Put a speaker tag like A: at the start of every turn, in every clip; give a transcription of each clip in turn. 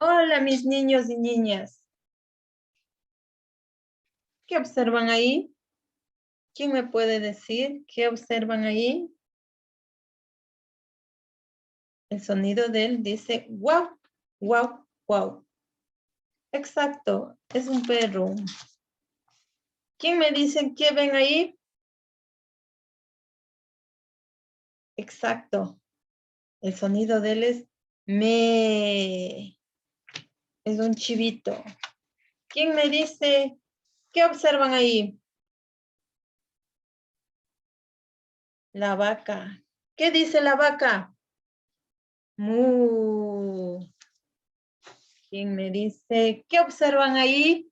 A: Hola, mis niños y niñas. ¿Qué observan ahí? ¿Quién me puede decir qué observan ahí? El sonido de él dice wow, wow, wow. Exacto, es un perro. ¿Quién me dice qué ven ahí? Exacto, el sonido de él es me. Es un chivito. ¿Quién me dice qué observan ahí? La vaca. ¿Qué dice la vaca? Mu. ¿Quién me dice qué observan ahí?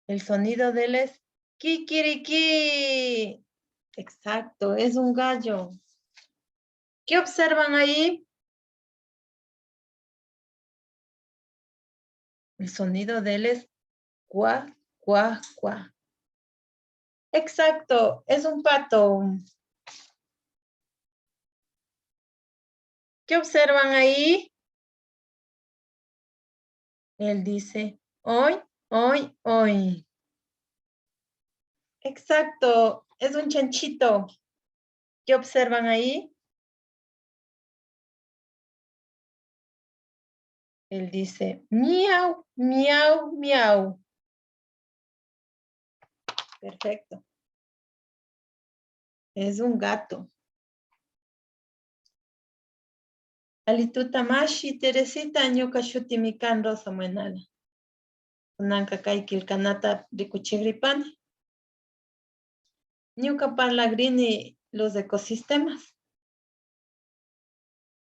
A: El sonido de él es kikiriki. Exacto, es un gallo. ¿Qué observan ahí? El sonido de él es cuá, cuá, cuá. Exacto, es un pato. ¿Qué observan ahí? Él dice, hoy, hoy, hoy. Exacto, es un chanchito. ¿Qué observan ahí? Él dice, miau, miau, miau. Perfecto. Es un gato. Alitutamashi Teresita ñuka shutimi kan Rosa Muenala. Kunanka kay kilkanata rikuchigripani. Ñuka parlagrini los ecosistemas.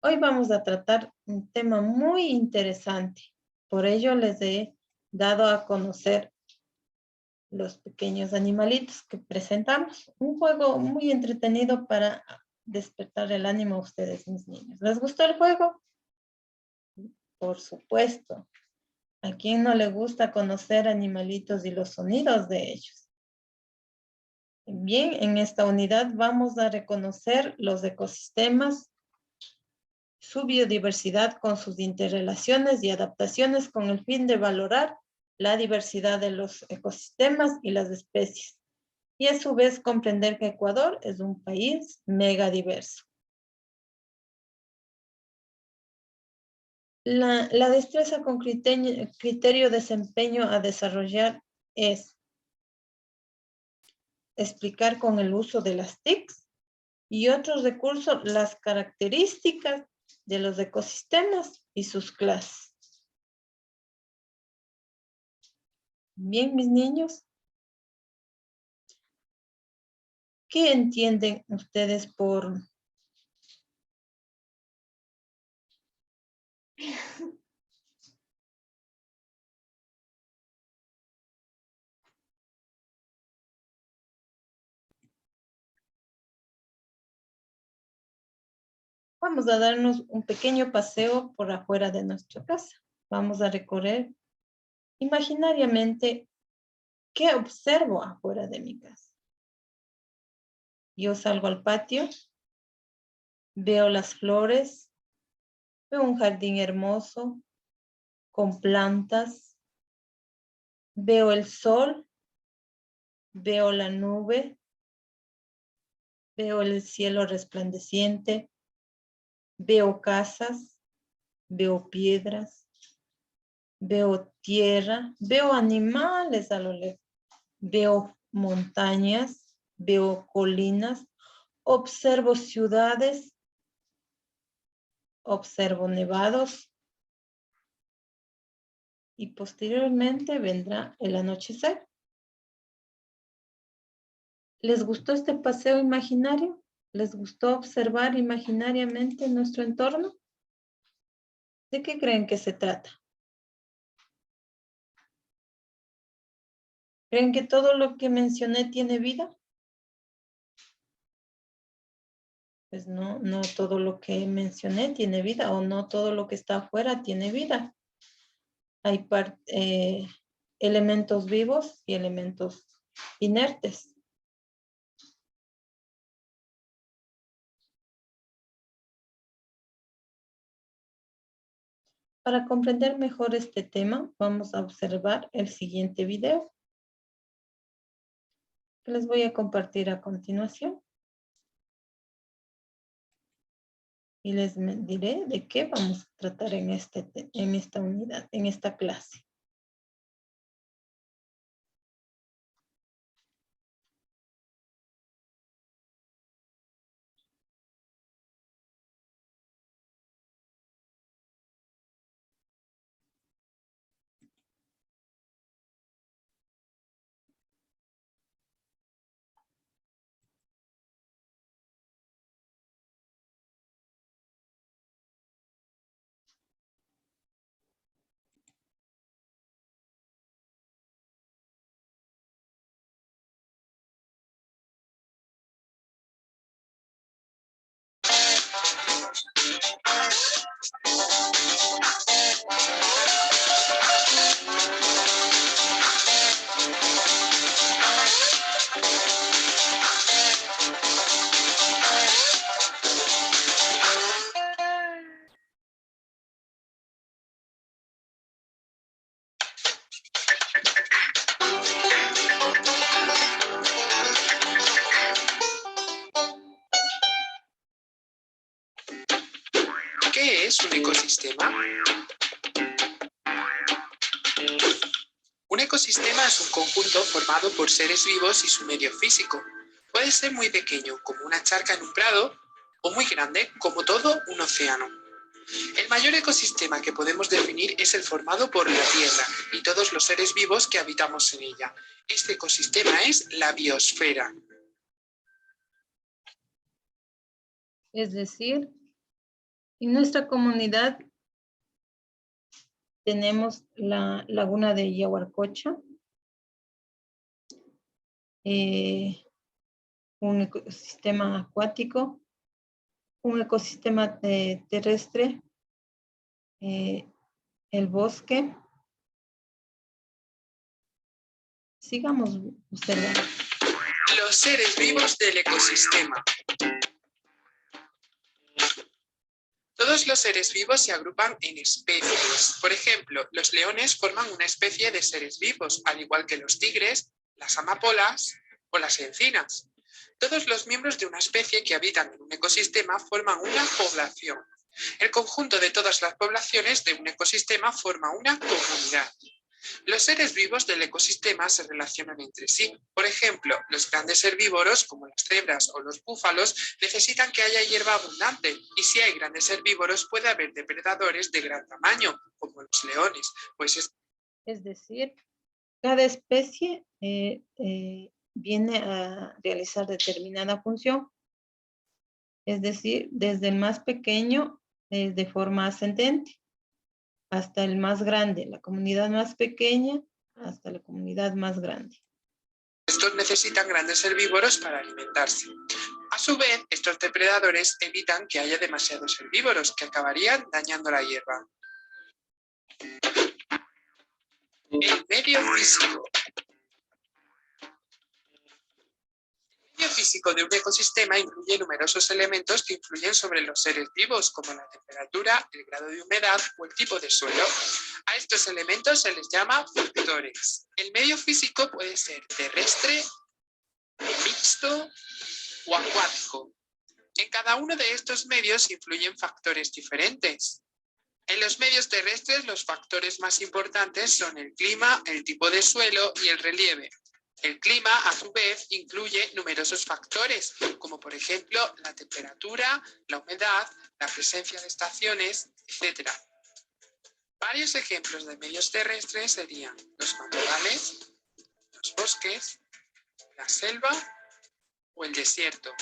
A: Hoy vamos a tratar un tema muy interesante. Por ello les he dado a conocer los pequeños animalitos que presentamos. Un juego muy entretenido para despertar el ánimo a ustedes, mis niños. ¿Les gustó el juego? Por supuesto. ¿A quién no le gusta conocer animalitos y los sonidos de ellos? Bien, en esta unidad vamos a reconocer los ecosistemas, su biodiversidad con sus interrelaciones y adaptaciones con el fin de valorar la diversidad de los ecosistemas y las especies. Y a su vez comprender que Ecuador es un país mega diverso. La destreza con criterio desempeño a desarrollar es explicar con el uso de las TICs y otros recursos las características de los ecosistemas y sus clases. Bien, mis niños, ¿qué entienden ustedes por... Vamos a darnos un pequeño paseo por afuera de nuestra casa. Vamos a recorrer imaginariamente qué observo afuera de mi casa. Yo salgo al patio, veo las flores, veo un jardín hermoso con plantas, veo el sol, veo la nube, veo el cielo resplandeciente, veo casas, veo piedras, veo tierra, veo animales a lo lejos, veo montañas, veo colinas, observo ciudades, observo nevados y posteriormente vendrá el anochecer. ¿Les gustó este paseo imaginario? ¿Les gustó observar imaginariamente nuestro entorno? ¿De qué creen que se trata? ¿Creen que todo lo que mencioné tiene vida? Pues no, no todo lo que mencioné tiene vida o no todo lo que está afuera tiene vida. Hay elementos vivos y elementos inertes. Para comprender mejor este tema, vamos a observar el siguiente video que les voy a compartir a continuación. Y les diré de qué vamos a tratar en esta unidad, en esta clase.
B: ¿Qué es un ecosistema? Un ecosistema es un conjunto formado por seres vivos y su medio físico. Puede ser muy pequeño, como una charca en un prado, o muy grande, como todo un océano. El mayor ecosistema que podemos definir es el formado por la Tierra y todos los seres vivos que habitamos en ella. Este ecosistema es la biosfera.
A: Es decir, en nuestra comunidad tenemos la laguna de Yaguarcocha, un ecosistema acuático, un ecosistema terrestre, el bosque. Sigamos observando.
B: Los seres vivos del ecosistema. Todos los seres vivos se agrupan en especies. Por ejemplo, los leones forman una especie de seres vivos, al igual que los tigres, las amapolas o las encinas. Todos los miembros de una especie que habitan en un ecosistema forman una población. El conjunto de todas las poblaciones de un ecosistema forma una comunidad. Los seres vivos del ecosistema se relacionan entre sí. Por ejemplo, los grandes herbívoros, como las cebras o los búfalos, necesitan que haya hierba abundante, y si hay grandes herbívoros puede haber depredadores de gran tamaño, como los leones.
A: Es decir, cada especie viene a realizar determinada función. Es decir, desde el más pequeño de forma ascendente hasta el más grande, la comunidad más pequeña hasta la comunidad más grande.
B: Estos necesitan grandes herbívoros para alimentarse. A su vez, estos depredadores evitan que haya demasiados herbívoros que acabarían dañando la hierba. El medio físico. El medio físico de un ecosistema incluye numerosos elementos que influyen sobre los seres vivos, como la temperatura, el grado de humedad o el tipo de suelo. A estos elementos se les llama factores. El medio físico puede ser terrestre, mixto o acuático. En cada uno de estos medios influyen factores diferentes. En los medios terrestres, los factores más importantes son el clima, el tipo de suelo y el relieve. El clima, a su vez, incluye numerosos factores, como por ejemplo la temperatura, la humedad, la presencia de estaciones, etc. Varios ejemplos de medios terrestres serían los matorrales, los bosques, la selva o el desierto.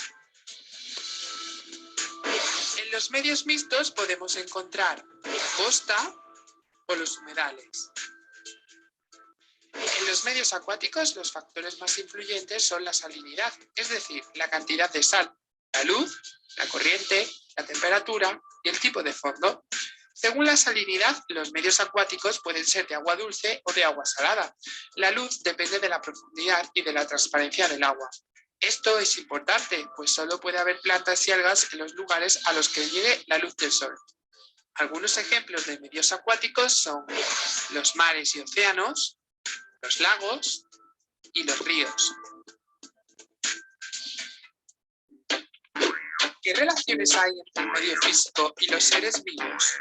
B: En los medios mixtos podemos encontrar la costa o los humedales. En los medios acuáticos, los factores más influyentes son la salinidad, es decir, la cantidad de sal, la luz, la corriente, la temperatura y el tipo de fondo. Según la salinidad, los medios acuáticos pueden ser de agua dulce o de agua salada. La luz depende de la profundidad y de la transparencia del agua. Esto es importante, pues solo puede haber plantas y algas en los lugares a los que llegue la luz del sol. Algunos ejemplos de medios acuáticos son los mares y océanos, los lagos y los ríos. ¿Qué relaciones hay entre el medio físico y los seres vivos?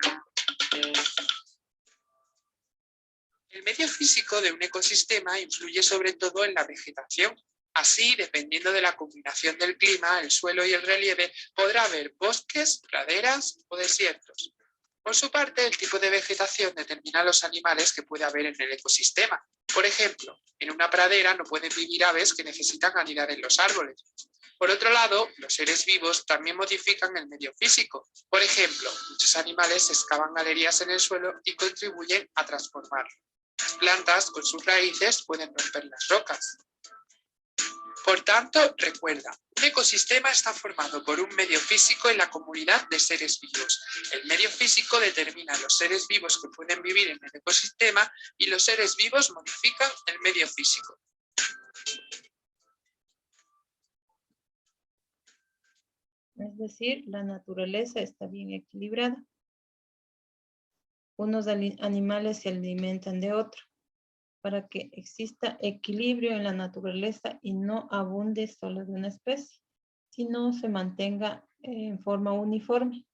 B: El medio físico de un ecosistema influye sobre todo en la vegetación. Así, dependiendo de la combinación del clima, el suelo y el relieve, podrá haber bosques, praderas o desiertos. Por su parte, el tipo de vegetación determina los animales que puede haber en el ecosistema. Por ejemplo, en una pradera no pueden vivir aves que necesitan anidar en los árboles. Por otro lado, los seres vivos también modifican el medio físico. Por ejemplo, muchos animales excavan galerías en el suelo y contribuyen a transformarlo. Las plantas, con sus raíces, pueden romper las rocas. Por tanto, recuerda, un ecosistema está formado por un medio físico en la comunidad de seres vivos. El medio físico determina los seres vivos que pueden vivir en el ecosistema y los seres vivos modifican el medio físico.
A: Es decir, la naturaleza está bien equilibrada. Unos animales se alimentan de otros para que exista equilibrio en la naturaleza y no abunde solo de una especie, sino se mantenga en forma uniforme.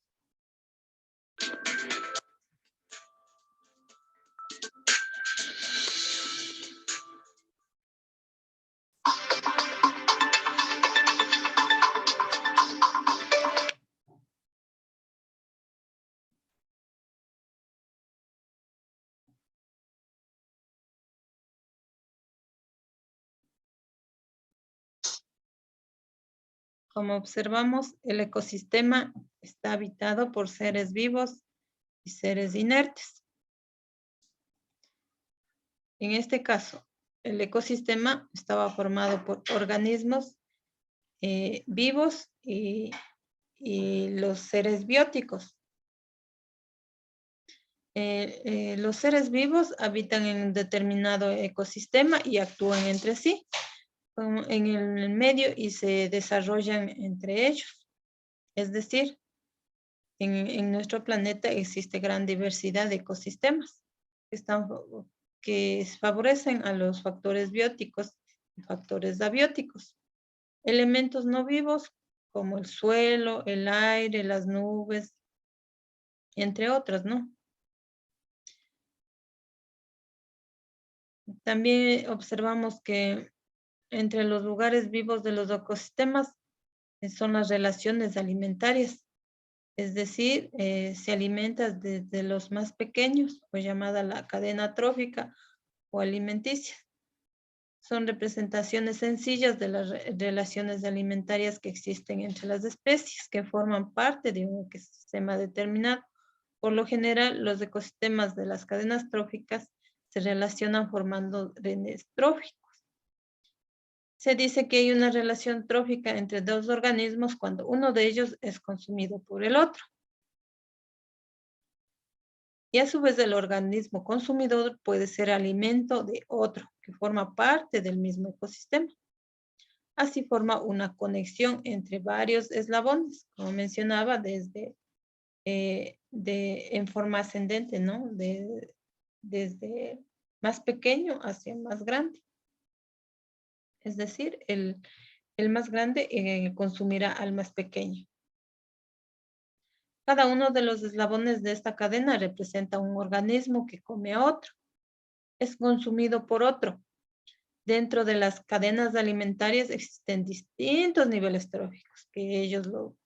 A: Como observamos, el ecosistema está habitado por seres vivos y seres inertes. En este caso, el ecosistema estaba formado por organismos vivos y los seres bióticos. Los seres vivos habitan en un determinado ecosistema y actúan entre sí en el medio y se desarrollan entre ellos. Es decir, en nuestro planeta existe gran diversidad de ecosistemas que favorecen a los factores bióticos y factores abióticos. Elementos no vivos como el suelo, el aire, las nubes, entre otros, ¿no? También observamos que entre los lugares vivos de los ecosistemas son las relaciones alimentarias. Es decir, se alimenta desde los más pequeños, o llamada la cadena trófica o alimenticia. Son representaciones sencillas de las relaciones alimentarias que existen entre las especies que forman parte de un ecosistema determinado. Por lo general, los ecosistemas de las cadenas tróficas se relacionan formando redes tróficos. Se dice que hay una relación trófica entre dos organismos cuando uno de ellos es consumido por el otro. Y a su vez el organismo consumidor puede ser alimento de otro que forma parte del mismo ecosistema. Así forma una conexión entre varios eslabones, como mencionaba, desde en forma ascendente, ¿no? Desde más pequeño hacia más grande. Es decir, el más grande consumirá al más pequeño. Cada uno de los eslabones de esta cadena representa un organismo que come a otro. Es consumido por otro. Dentro de las cadenas alimentarias existen distintos niveles tróficos que ellos lo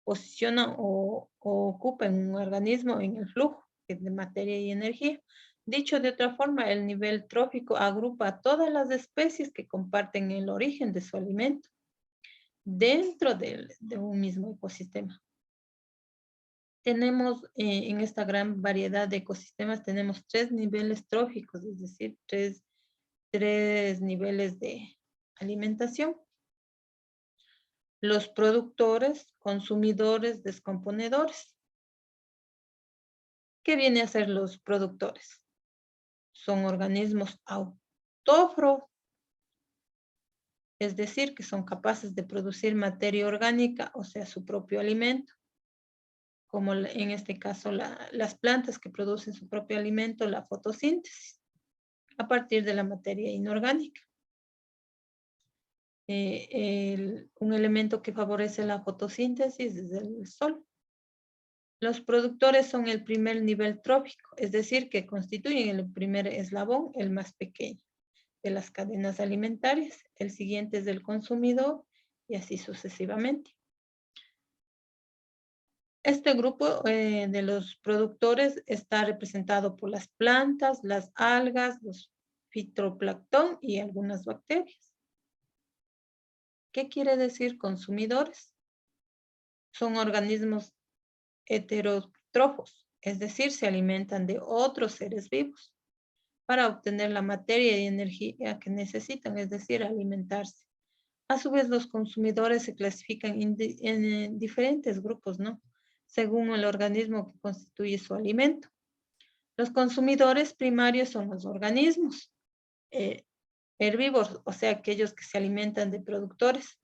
A: posicionan o ocupan un organismo en el flujo de materia y energía. Dicho de otra forma, el nivel trófico agrupa a todas las especies que comparten el origen de su alimento dentro de un mismo ecosistema. Tenemos en esta gran variedad de ecosistemas, tenemos 3 niveles tróficos, es decir, tres niveles de alimentación. Los productores, consumidores, descomponedores. ¿Qué viene a ser los productores? Son organismos autótrofos, es decir, que son capaces de producir materia orgánica, o sea, su propio alimento. como en este caso las plantas que producen su propio alimento, la fotosíntesis, a partir de la materia inorgánica. Un elemento que favorece la fotosíntesis es el sol. Los productores son el primer nivel trófico, es decir, que constituyen el primer eslabón, el más pequeño de las cadenas alimentarias. El siguiente es el consumidor y así sucesivamente. Este grupo de los productores está representado por las plantas, las algas, los fitoplancton y algunas bacterias. ¿Qué quiere decir consumidores? Son organismos heterótrofos, es decir, se alimentan de otros seres vivos para obtener la materia y energía que necesitan, es decir, alimentarse. A su vez, los consumidores se clasifican en diferentes grupos, ¿no? Según el organismo que constituye su alimento. Los consumidores primarios son los organismos herbívoros, o sea, aquellos que se alimentan de productores.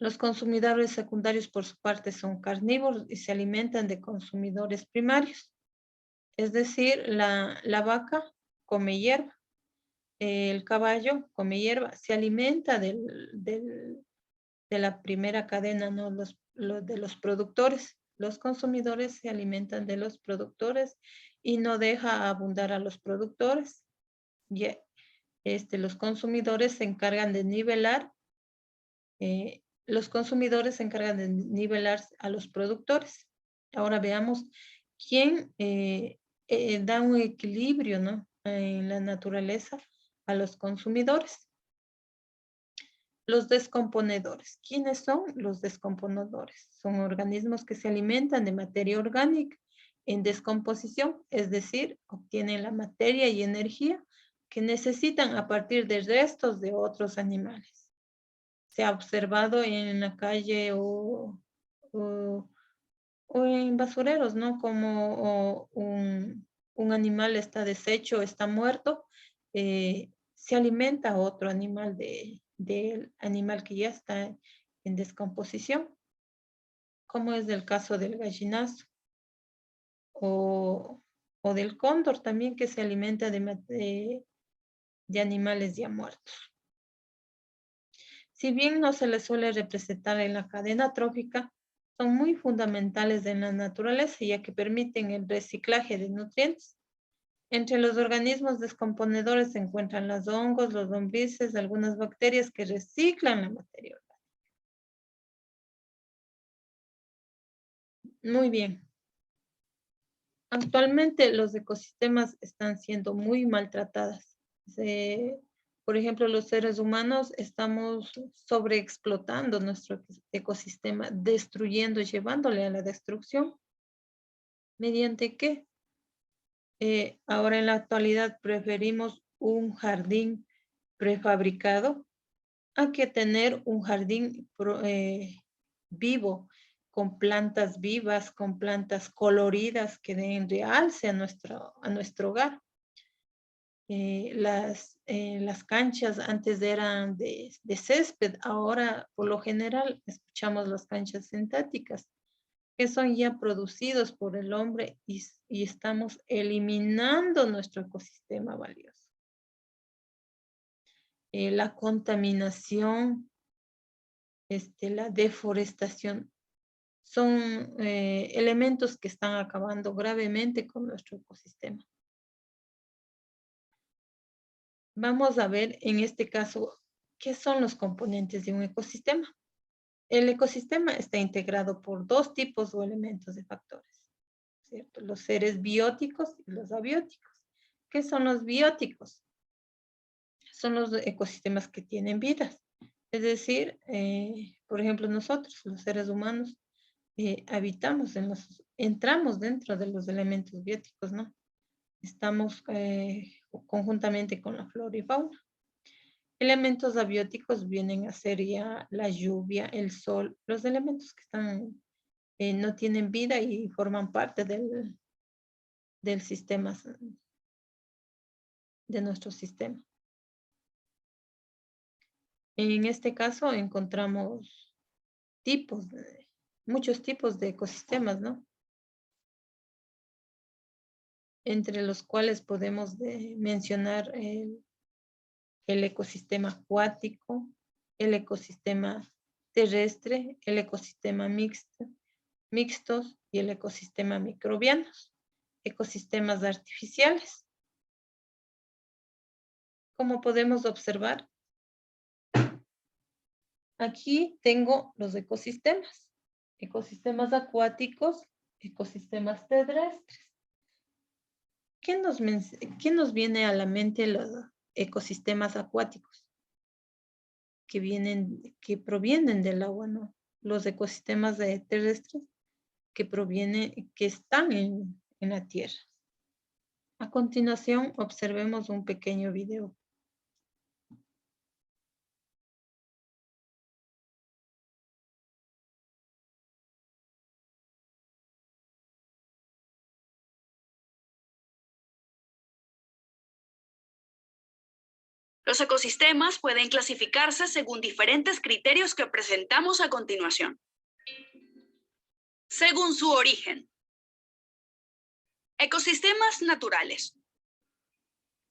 A: Los consumidores secundarios, por su parte, son carnívoros y se alimentan de consumidores primarios. Es decir, la vaca come hierba, el caballo come hierba, se alimenta de la primera cadena, ¿no? De los productores. Los consumidores se alimentan de los productores y no deja abundar a los productores. Los consumidores se encargan de nivelar a los productores. Ahora veamos quién da un equilibrio, ¿no? En la naturaleza a los consumidores. Los descomponedores. ¿Quiénes son los descomponedores? Son organismos que se alimentan de materia orgánica en descomposición, es decir, obtienen la materia y energía que necesitan a partir de restos de otros animales. Se ha observado en la calle o en basureros, ¿no? Como un animal está deshecho, está muerto, se alimenta otro animal del animal que ya está en descomposición, como es el caso del gallinazo o del cóndor también, que se alimenta de animales ya muertos. Si bien no se les suele representar en la cadena trófica, son muy fundamentales en la naturaleza, ya que permiten el reciclaje de nutrientes. Entre los organismos descomponedores se encuentran los hongos, los lombrices, algunas bacterias que reciclan la materia orgánica. Muy bien. Actualmente los ecosistemas están siendo muy maltratados. Por ejemplo, los seres humanos estamos sobreexplotando nuestro ecosistema, destruyendo, llevándole a la destrucción. ¿Mediante qué? Ahora en la actualidad preferimos un jardín prefabricado a que tener un jardín vivo, con plantas vivas, con plantas coloridas que den realce a nuestro hogar. Las canchas antes eran de césped, ahora por lo general escuchamos las canchas sintéticas, que son ya producidos por el hombre y estamos eliminando nuestro ecosistema valioso. La contaminación, la deforestación, son elementos que están acabando gravemente con nuestro ecosistema. Vamos a ver en este caso qué son los componentes de un ecosistema. El ecosistema está integrado por dos tipos o elementos de factores, ¿cierto? Los seres bióticos y los abióticos. ¿Qué son los bióticos? Son los ecosistemas que tienen vidas. Es decir, por ejemplo, nosotros, los seres humanos, entramos dentro de los elementos bióticos, ¿no? Estamos conjuntamente con la flora y fauna. Elementos abióticos vienen a ser ya la lluvia, el sol, los elementos que no tienen vida y forman parte del sistema, de nuestro sistema. En este caso encontramos tipos muchos tipos de ecosistemas, ¿no? Entre los cuales podemos mencionar el ecosistema acuático, el ecosistema terrestre, el ecosistema mixtos y el ecosistema microbianos, ecosistemas artificiales. Como podemos observar, aquí tengo los ecosistemas acuáticos, ecosistemas terrestres. ¿Qué nos viene a la mente los ecosistemas acuáticos? Que provienen del agua, ¿no? Los ecosistemas terrestres que están en la tierra. A continuación, observemos un pequeño video.
C: Los ecosistemas pueden clasificarse según diferentes criterios que presentamos a continuación. Según su origen. Ecosistemas naturales.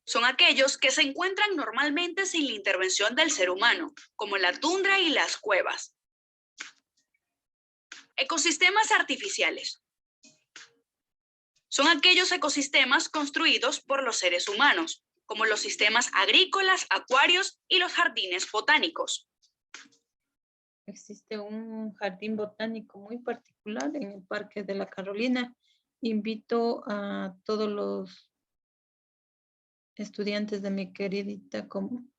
C: Son aquellos que se encuentran normalmente sin la intervención del ser humano, como la tundra y las cuevas. Ecosistemas artificiales. Son aquellos ecosistemas construidos por los seres humanos, como los sistemas agrícolas, acuarios y los jardines botánicos.
A: Existe un jardín botánico muy particular en el Parque de la Carolina. Invito a todos los estudiantes de mi querida como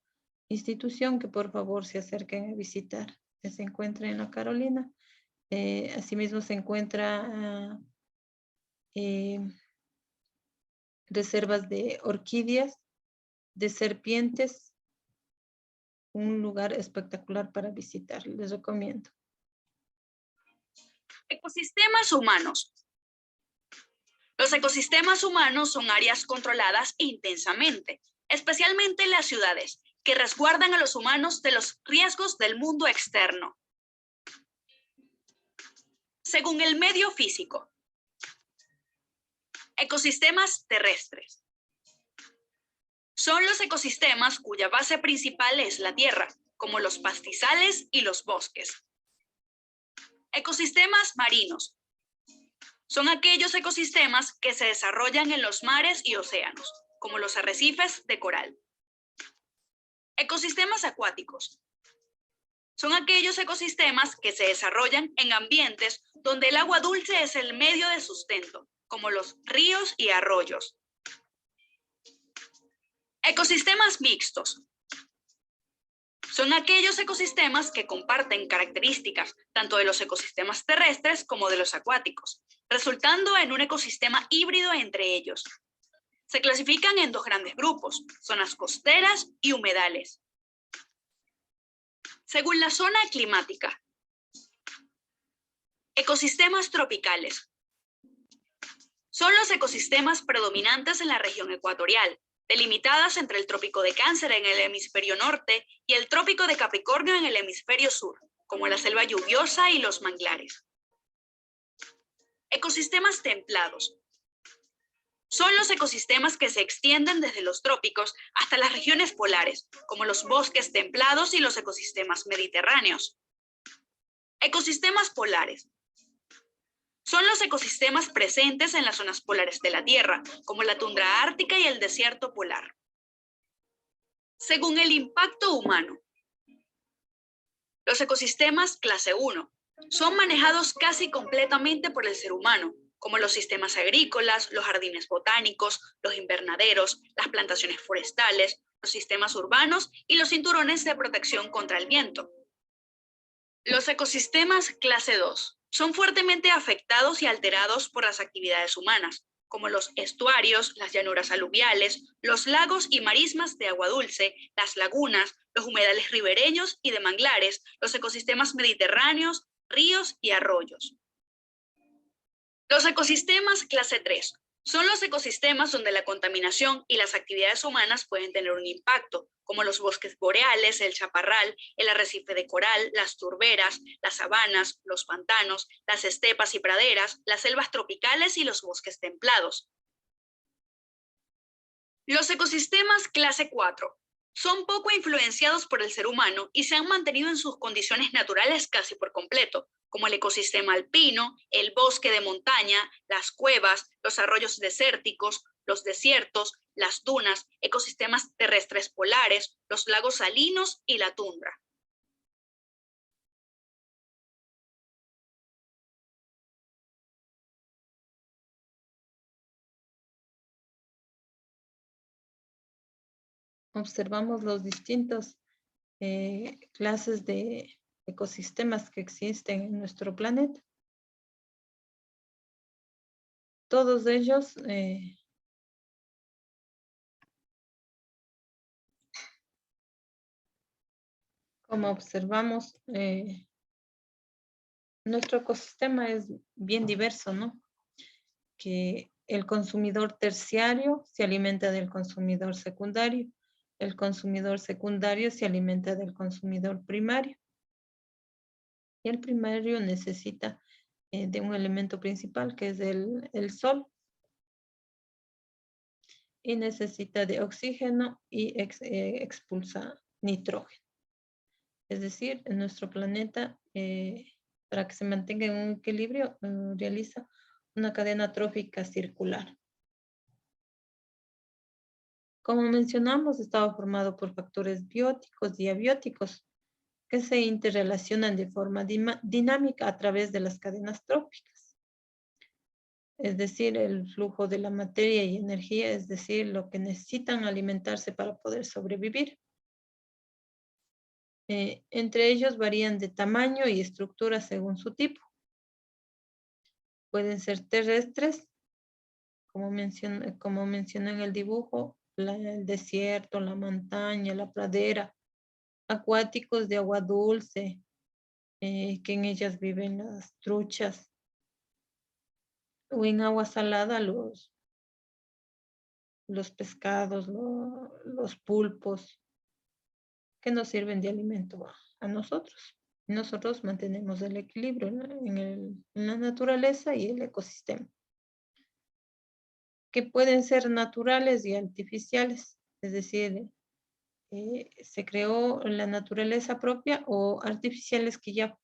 A: institución que por favor se acerquen a visitar. Se encuentra en la Carolina. Asimismo se encuentra reservas de orquídeas, de serpientes, un lugar espectacular para visitar, les recomiendo.
C: Ecosistemas humanos. Los ecosistemas humanos son áreas controladas intensamente, especialmente en las ciudades, que resguardan a los humanos de los riesgos del mundo externo. Según el medio físico. Ecosistemas terrestres. Son los ecosistemas cuya base principal es la tierra, como los pastizales y los bosques. Ecosistemas marinos. Son aquellos ecosistemas que se desarrollan en los mares y océanos, como los arrecifes de coral. Ecosistemas acuáticos. Son aquellos ecosistemas que se desarrollan en ambientes donde el agua dulce es el medio de sustento, como los ríos y arroyos. Ecosistemas mixtos. Son aquellos ecosistemas que comparten características tanto de los ecosistemas terrestres como de los acuáticos, resultando en un ecosistema híbrido entre ellos. Se clasifican en dos grandes grupos, zonas costeras y humedales. Según la zona climática. Ecosistemas tropicales. Son los ecosistemas predominantes en la región ecuatorial, delimitadas entre el Trópico de Cáncer en el hemisferio norte y el Trópico de Capricornio en el hemisferio sur, como la selva lluviosa y los manglares. Ecosistemas templados. Son los ecosistemas que se extienden desde los trópicos hasta las regiones polares, como los bosques templados y los ecosistemas mediterráneos. Ecosistemas polares. Son los ecosistemas presentes en las zonas polares de la Tierra, como la tundra ártica y el desierto polar. Según el impacto humano. Los ecosistemas clase 1 son manejados casi completamente por el ser humano, como los sistemas agrícolas, los jardines botánicos, los invernaderos, las plantaciones forestales, los sistemas urbanos y los cinturones de protección contra el viento. Los ecosistemas clase 2 son fuertemente afectados y alterados por las actividades humanas, como los estuarios, las llanuras aluviales, los lagos y marismas de agua dulce, las lagunas, los humedales ribereños y de manglares, los ecosistemas mediterráneos, ríos y arroyos. Los ecosistemas clase 3 Son los ecosistemas donde la contaminación y las actividades humanas pueden tener un impacto, como los bosques boreales, el chaparral, el arrecife de coral, las turberas, las sabanas, los pantanos, las estepas y praderas, las selvas tropicales y los bosques templados. Los ecosistemas clase 4 son poco influenciados por el ser humano y se han mantenido en sus condiciones naturales casi por completo, como el ecosistema alpino, el bosque de montaña, las cuevas, los arroyos desérticos, los desiertos, las dunas, ecosistemas terrestres polares, los lagos salinos y la tundra.
A: Observamos los distintos clases de ecosistemas que existen en nuestro planeta. Todos ellos como observamos, nuestro ecosistema es bien diverso, ¿no? Que el consumidor terciario se alimenta del consumidor secundario, el consumidor secundario se alimenta del consumidor primario. Y el primario necesita de un elemento principal que es el sol. Y necesita de oxígeno y expulsa nitrógeno. Es decir, en nuestro planeta, para que se mantenga en un equilibrio, realiza una cadena trófica circular. Como mencionamos, estaba formado por factores bióticos y abióticos que se interrelacionan de forma dinámica a través de las cadenas tróficas. Es decir, el flujo de la materia y energía, es decir, lo que necesitan alimentarse para poder sobrevivir. Entre ellos varían de tamaño y estructura según su tipo. Pueden ser terrestres, como mencioné en el dibujo, el desierto, la montaña, la pradera, acuáticos de agua dulce, que en ellas viven las truchas, o en agua salada los pescados, los pulpos, que nos sirven de alimento a nosotros. Nosotros mantenemos el equilibrio en la naturaleza y el ecosistema, que pueden ser naturales y artificiales, es decir, se creó la naturaleza propia o artificiales que ya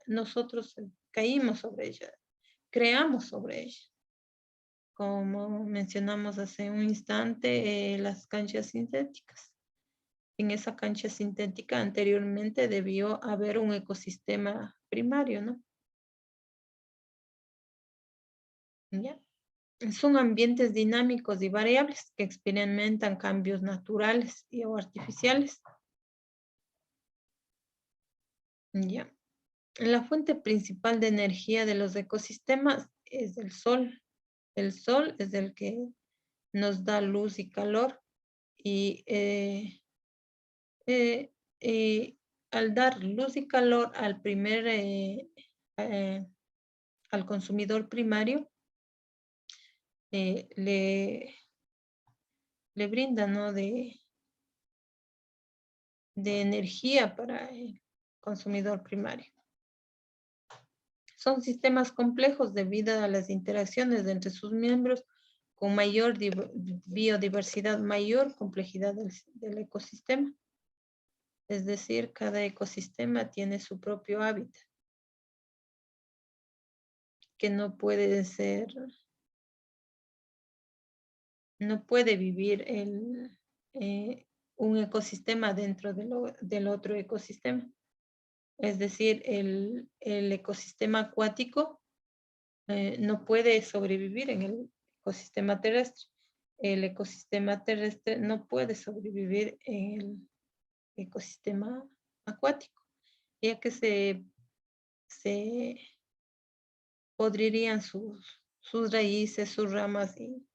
A: nosotros caímos sobre ella, creamos sobre ella. Como mencionamos hace un instante, las canchas sintéticas. En esa cancha sintética anteriormente debió haber un ecosistema primario, ¿no? ¿Ya? Son ambientes dinámicos y variables que experimentan cambios naturales o artificiales. ¿Ya? La fuente principal de energía de los ecosistemas es el sol. El sol es el que nos da luz y calor y al dar luz y calor al consumidor primario, le brinda, ¿no? de energía para el consumidor primario. Son sistemas complejos debido a las interacciones entre sus miembros con mayor biodiversidad, mayor complejidad del ecosistema. Es decir, cada ecosistema tiene su propio hábitat, que no puede vivir un ecosistema dentro del otro ecosistema. Es decir, el ecosistema acuático no puede sobrevivir en el ecosistema terrestre. El ecosistema terrestre no puede sobrevivir en el ecosistema acuático, ya que se podrirían sus raíces, sus ramas y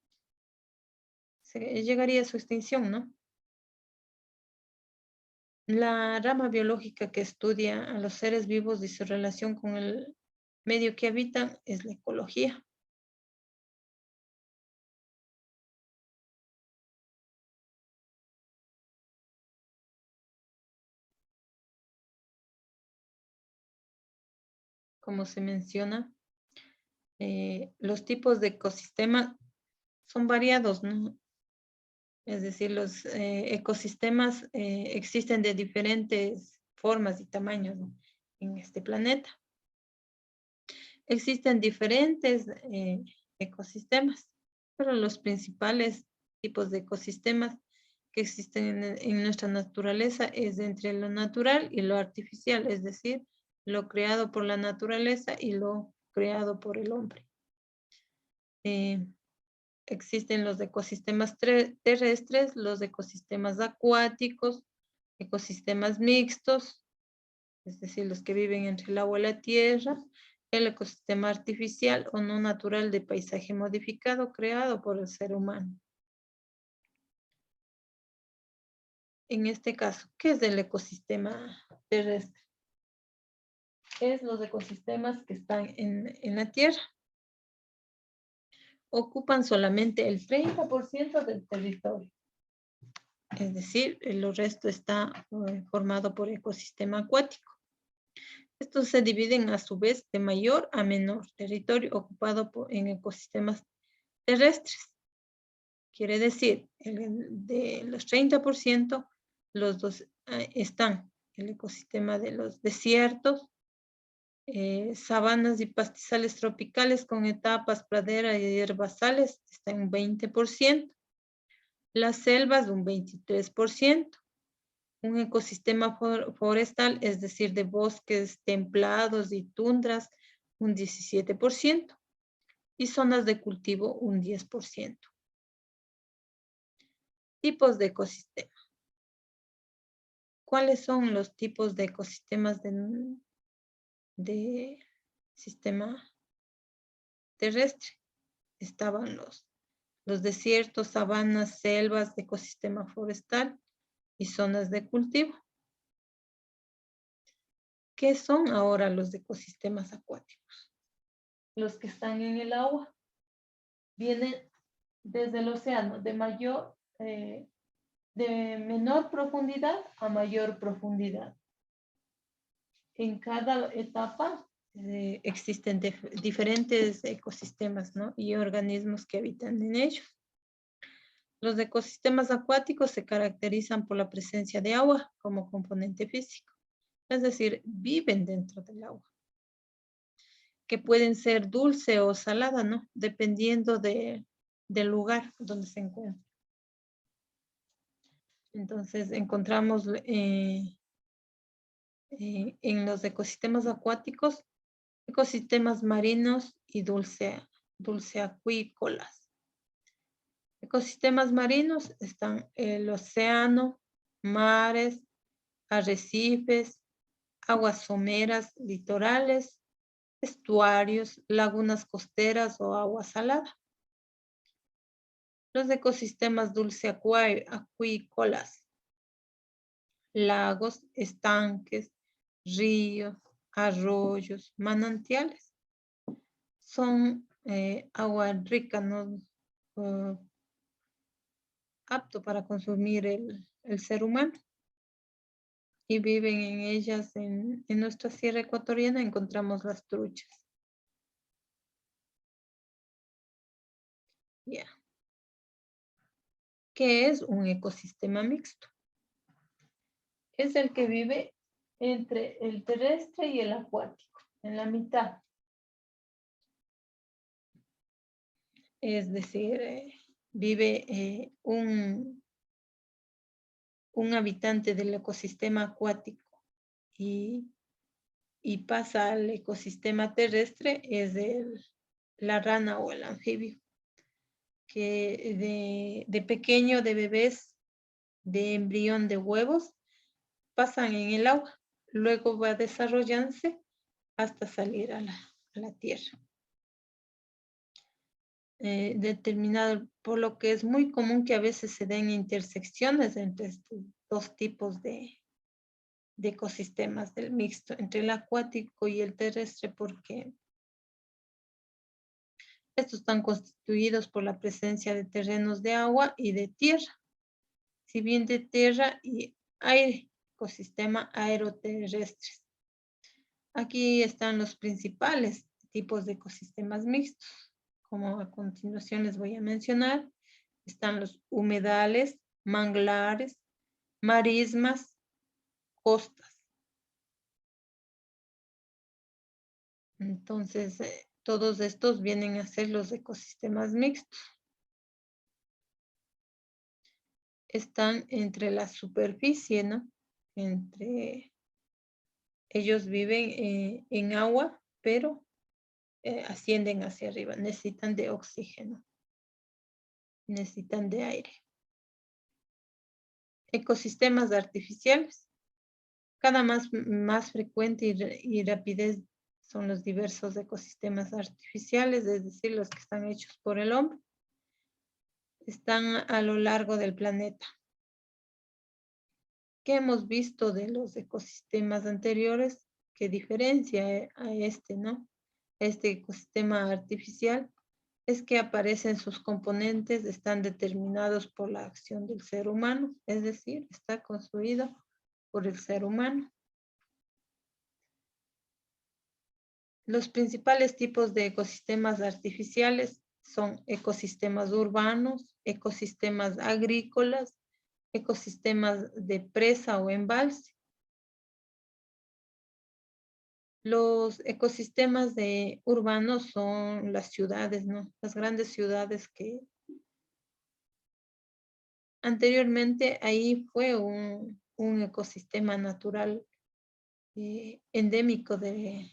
A: llegaría a su extinción, ¿no? La rama biológica que estudia a los seres vivos y su relación con el medio que habitan es la ecología. como se menciona, los tipos de ecosistemas son variados, ¿no? Es decir, los ecosistemas existen de diferentes formas y tamaños, ¿no?, en este planeta. Existen diferentes ecosistemas, pero los principales tipos de ecosistemas que existen en nuestra naturaleza es entre lo natural y lo artificial, es decir, lo creado por la naturaleza y lo creado por el hombre. Existen los ecosistemas terrestres, los ecosistemas acuáticos, ecosistemas mixtos, es decir, los que viven entre el agua y la tierra, el ecosistema artificial o no natural de paisaje modificado creado por el ser humano. En este caso, ¿qué es el ecosistema terrestre? Es los ecosistemas que están en la tierra. Ocupan solamente el 30% del territorio. Es decir, el resto está formado por ecosistema acuático. Estos se dividen a su vez de mayor a menor territorio ocupado en ecosistemas terrestres. Quiere decir, de los 30%, los dos están el ecosistema de los desiertos, sabanas y pastizales tropicales con etapas, pradera y herbazales, está en un 20%. Las selvas, un 23%. Un ecosistema forestal, es decir, de bosques templados y tundras, un 17%. Y zonas de cultivo, un 10%. Tipos de ecosistema. ¿Cuáles son los tipos de ecosistemas de sistema terrestre? Estaban los desiertos, sabanas, selvas, ecosistema forestal y zonas de cultivo. ¿Qué son ahora los ecosistemas acuáticos? Los que están en el agua. Vienen desde el océano, de menor profundidad a mayor profundidad. En cada etapa existen diferentes ecosistemas, ¿no?, y organismos que habitan en ellos. Los ecosistemas acuáticos se caracterizan por la presencia de agua como componente físico, es decir, viven dentro del agua, que pueden ser dulce o salada, ¿no?, dependiendo del lugar donde se encuentran. Entonces, encontramos en los ecosistemas acuáticos, ecosistemas marinos y dulceacuícolas. Ecosistemas marinos están el océano, mares, arrecifes, aguas someras, litorales, estuarios, lagunas costeras o agua salada. Los ecosistemas dulceacuícolas, lagos, estanques, ríos, arroyos, manantiales. Son agua rica, ¿no?, apto para consumir el ser humano. Y viven en ellas, en nuestra sierra ecuatoriana encontramos las truchas. Ya. ¿Qué es un ecosistema mixto? Es el que vive entre el terrestre y el acuático, en la mitad. Es decir, vive un habitante del ecosistema acuático y pasa al ecosistema terrestre, es la rana o el anfibio, que de pequeño, de bebés, de embrión, de huevos, pasan en el agua, luego va desarrollándose hasta salir a la tierra. Determinado, por lo que es muy común que a veces se den intersecciones entre estos dos tipos de ecosistemas del mixto, entre el acuático y el terrestre, porque estos están constituidos por la presencia de terrenos de agua y de tierra, si bien de tierra y aire, ecosistema aeroterrestres. Aquí están los principales tipos de ecosistemas mixtos. Como a continuación les voy a mencionar, están los humedales, manglares, marismas, costas. Entonces, todos estos vienen a ser los ecosistemas mixtos. Están entre la superficie, ¿no? Ellos viven en agua, pero ascienden hacia arriba. Necesitan de oxígeno. Necesitan de aire. Ecosistemas artificiales. Cada más frecuente y rapidez son los diversos ecosistemas artificiales, es decir, los que están hechos por el hombre. Están a lo largo del planeta. ¿Qué hemos visto de los ecosistemas anteriores? ¿Qué diferencia a este, no? Este ecosistema artificial es que aparecen sus componentes, están determinados por la acción del ser humano, es decir, está construido por el ser humano. Los principales tipos de ecosistemas artificiales son ecosistemas urbanos, ecosistemas agrícolas, ecosistemas de presa o embalse. Los ecosistemas urbanos son las ciudades, ¿no? Las grandes ciudades que anteriormente ahí fue un ecosistema natural endémico que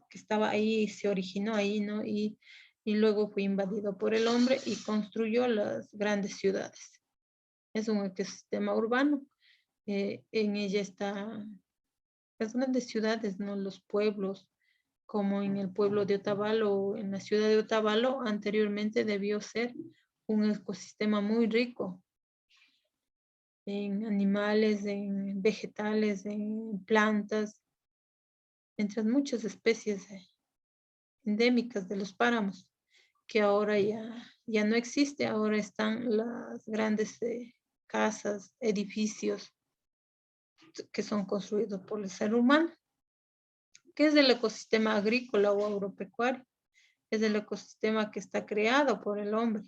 A: estaba ahí, se originó ahí, ¿no? Y luego fue invadido por el hombre y construyó las grandes ciudades. Es un ecosistema urbano. En ella están las grandes ciudades, ¿no? Los pueblos, como en el pueblo de Otavalo, en la ciudad de Otavalo, anteriormente debió ser un ecosistema muy rico en animales, en vegetales, en plantas, entre muchas especies endémicas de los páramos, que ahora ya no existe, ahora están las grandes casas, edificios que son construidos por el ser humano. ¿Qué es el ecosistema agrícola o agropecuario? Es el ecosistema que está creado por el hombre,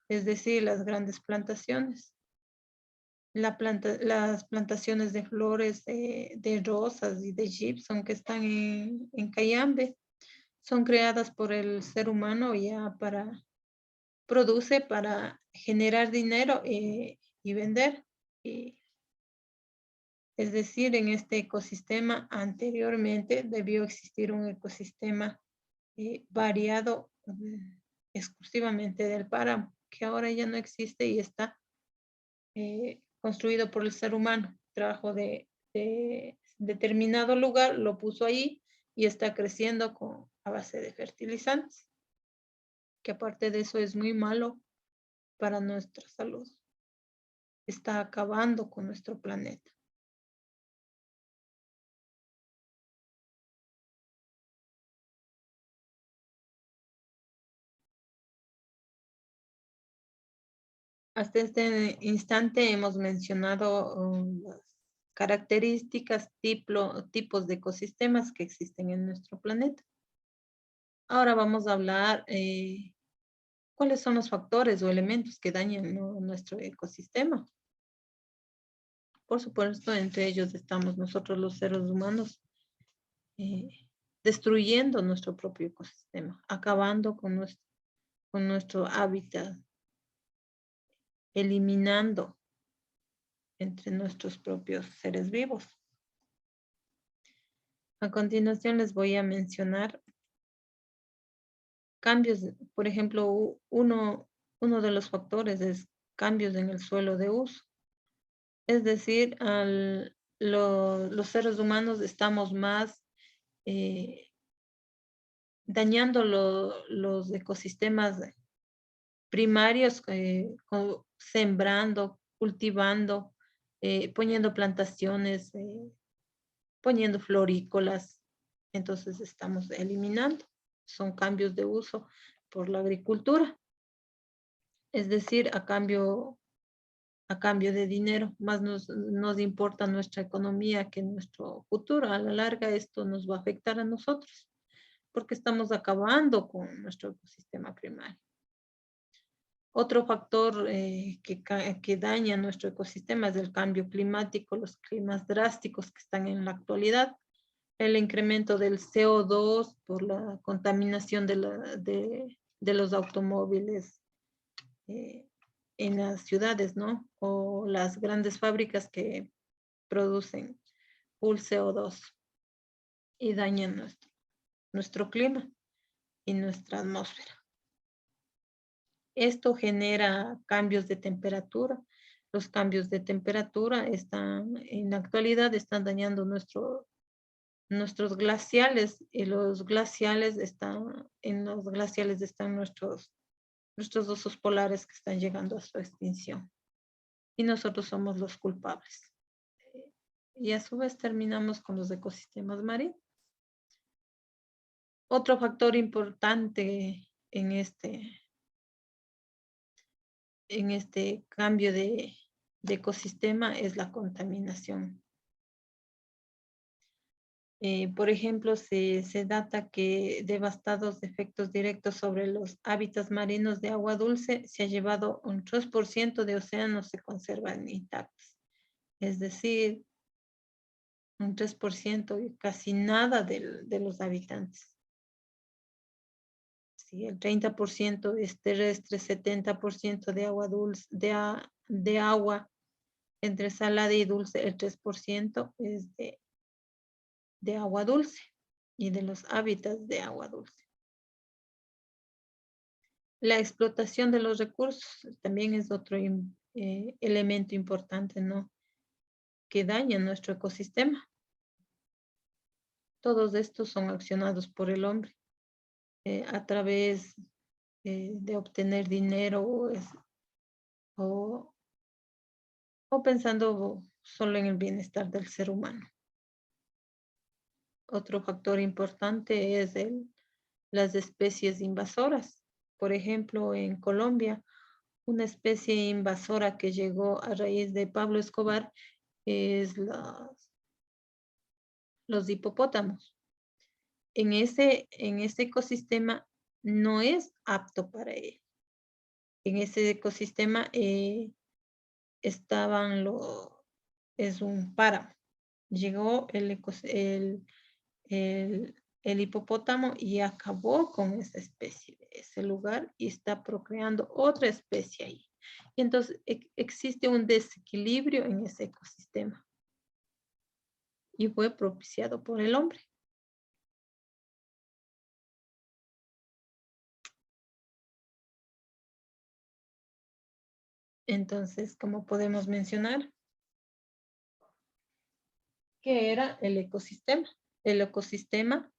A: es decir, las grandes plantaciones. Las plantaciones de flores, de rosas y de gypsum que están en Cayambe son creadas por el ser humano ya produce para generar dinero y vender. Es decir, en este ecosistema anteriormente debió existir un ecosistema variado exclusivamente del páramo, que ahora ya no existe y está construido por el ser humano. Trabajo de determinado lugar, lo puso ahí y está creciendo a base de fertilizantes, que aparte de eso es muy malo para nuestra salud. Está acabando con nuestro planeta. Hasta este instante hemos mencionado las características, tipos de ecosistemas que existen en nuestro planeta. Ahora vamos a hablar cuáles son los factores o elementos que dañan, ¿no?, nuestro ecosistema. Por supuesto, entre ellos estamos nosotros los seres humanos destruyendo nuestro propio ecosistema, acabando con nuestro hábitat, eliminando entre nuestros propios seres vivos. A continuación les voy a mencionar cambios, por ejemplo, uno de los factores es cambios en el suelo de uso. Es decir, los seres humanos estamos más dañando los ecosistemas primarios, sembrando, cultivando, poniendo plantaciones, poniendo florícolas. Entonces estamos eliminando. Son cambios de uso por la agricultura. Es decir, a cambio a cambio de dinero, más nos importa nuestra economía que nuestro futuro. A la larga esto nos va a afectar a nosotros porque estamos acabando con nuestro ecosistema primario. Otro factor que daña nuestro ecosistema es el cambio climático, los climas drásticos que están en la actualidad, el incremento del CO2 por la contaminación de los automóviles en las ciudades, ¿no? O las grandes fábricas que producen full CO2 y dañan nuestro clima y nuestra atmósfera. Esto genera cambios de temperatura. Los cambios de temperatura en la actualidad están dañando nuestros glaciales, y en los glaciales están nuestros osos polares que están llegando a su extinción. Y nosotros somos los culpables. Y a su vez terminamos con los ecosistemas marinos. Otro factor importante en este cambio de ecosistema es la contaminación. Por ejemplo, se data que devastados efectos directos sobre los hábitats marinos de agua dulce se ha llevado un 3% de océanos se conservan intactos. Es decir, un 3% y casi nada de los habitantes. Sí, el 30% es terrestre, 70% de agua dulce, de agua entre salada y dulce, el 3% es de agua dulce y de los hábitats de agua dulce. La explotación de los recursos también es otro elemento importante, ¿no? Que daña nuestro ecosistema. Todos estos son accionados por el hombre a través de obtener dinero o pensando solo en el bienestar del ser humano. Otro factor importante es las especies invasoras. Por ejemplo, en Colombia, una especie invasora que llegó a raíz de Pablo Escobar es los hipopótamos. En ese ecosistema no es apto para él. En ese ecosistema es un páramo. Llegó el hipopótamo y acabó con esa especie de ese lugar y está procreando otra especie ahí. Y entonces existe un desequilibrio en ese ecosistema y fue propiciado por el hombre. Entonces, como podemos mencionar, ¿qué era el ecosistema? El ecosistema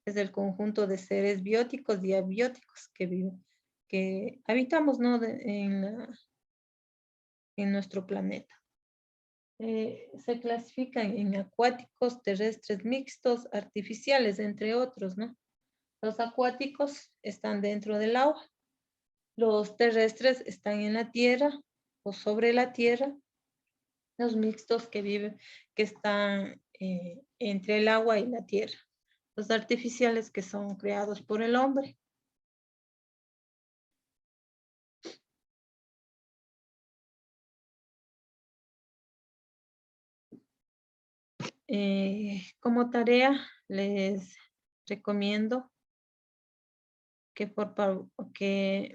A: es el conjunto de seres bióticos y abióticos que habitamos, ¿no? en nuestro planeta. Se clasifican en acuáticos, terrestres, mixtos, artificiales, entre otros, ¿no? Los acuáticos están dentro del agua. Los terrestres están en la tierra o sobre la tierra. Los mixtos que están entre el agua y la tierra. Los artificiales que son creados por el hombre. Como tarea les recomiendo que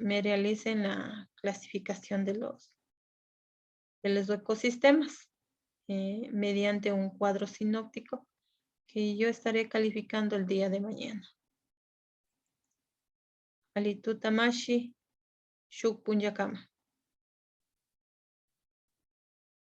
A: me realicen la clasificación de los ecosistemas mediante un cuadro sinóptico que yo estaré calificando el día de mañana. Alitu Tamashi, Shuk Punyakama.